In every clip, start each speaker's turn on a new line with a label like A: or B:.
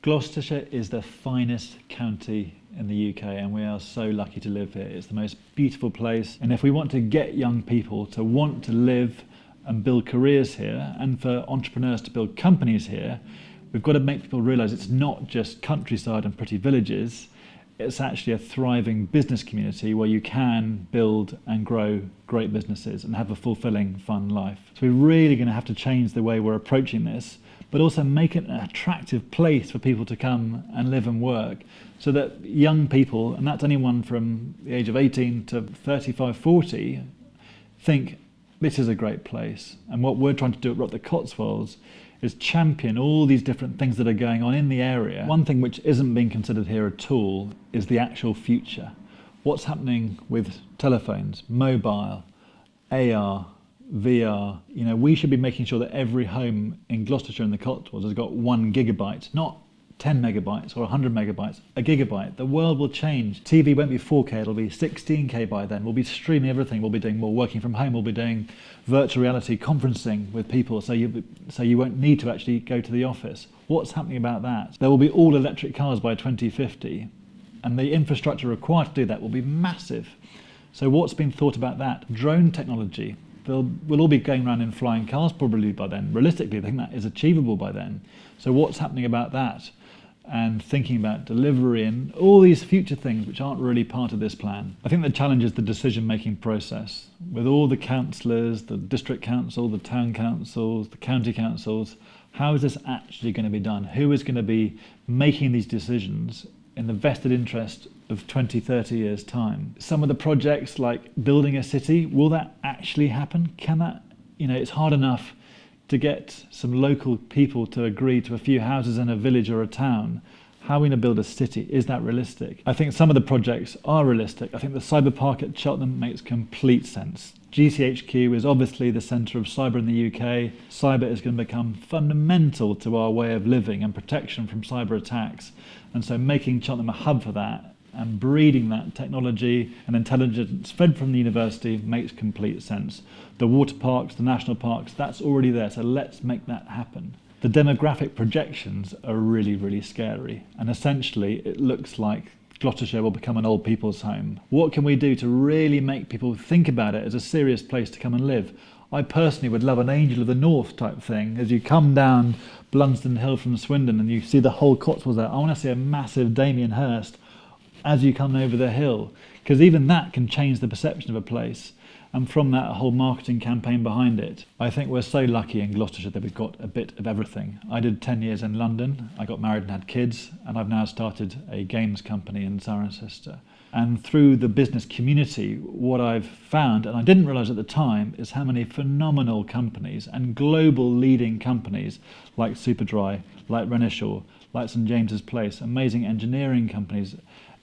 A: Gloucestershire is the finest county in the UK, and we are so lucky to live here. It's the most beautiful place, and if we want to get young people to want to live and build careers here, and for entrepreneurs to build companies here, we've got to make people realise it's not just countryside and pretty villages. It's actually a thriving business community where you can build and grow great businesses and have a fulfilling, fun life. So we're really going to have to change the way we're approaching this, but also make it an attractive place for people to come and live and work, so that young people, and that's anyone from the age of 18 to 35, 40, think this is a great place. And what we're trying to do at Rock the Cotswolds is champion all these different things that are going on in the area. One thing which isn't being considered here at all is the actual future. What's happening with telephones, mobile, AR, VR. You know, we should be making sure that every home in Gloucestershire and the Cotswolds has got 1 gigabyte, not 10 megabytes or 100 megabytes, a gigabyte. The world will change. TV won't be 4K, it'll be 16K by then. We'll be streaming everything. We'll be doing more working from home. We'll be doing virtual reality conferencing with people, so you won't need to actually go to the office. What's happening about that? There will be all electric cars by 2050, and the infrastructure required to do that will be massive. So what's been thought about that? Drone technology. We'll all be going around in flying cars probably by then. Realistically, I think that is achievable by then. So what's happening about that? And thinking about delivery and all these future things which aren't really part of this plan. I think the challenge is the decision-making process. With all the councillors, the district council, the town councils, the county councils, how is this actually going to be done? Who is going to be making these decisions in the vested interest of 20, 30 years' time? Some of the projects like building a city, will that actually happen? Can that, it's hard enough to get some local people to agree to a few houses in a village or a town. How are we going to build a city? Is that realistic? I think some of the projects are realistic. I think the cyber park at Cheltenham makes complete sense. GCHQ is obviously the centre of cyber in the UK. Cyber is going to become fundamental to our way of living and protection from cyber attacks. And so making Cheltenham a hub for that and breeding that technology and intelligence fed from the university makes complete sense. The water parks, the national parks, that's already there, so let's make that happen. The demographic projections are really, really scary, and essentially it looks like Gloucestershire will become an old people's home. What can we do to really make people think about it as a serious place to come and live? I personally would love an Angel of the North type thing. As you come down Blunsdon Hill from Swindon and you see the whole Cotswolds there, I want to see a massive Damien Hirst as you come over the hill, because even that can change the perception of a place, and from that a whole marketing campaign behind it. I think we're so lucky in Gloucestershire that we've got a bit of everything. I did 10 years in London, I got married and had kids, and I've now started a games company in Cirencester. And through the business community, what I've found, and I didn't realise at the time, is how many phenomenal companies and global leading companies like Superdry, like Renishaw, like St James's Place, amazing engineering companies,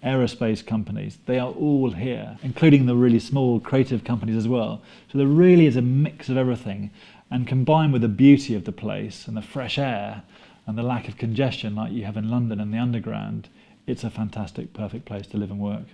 A: aerospace companies, they are all here, including the really small creative companies as well. So there really is a mix of everything, and combined with the beauty of the place and the fresh air and the lack of congestion like you have in London and the underground, it's a fantastic, perfect place to live and work.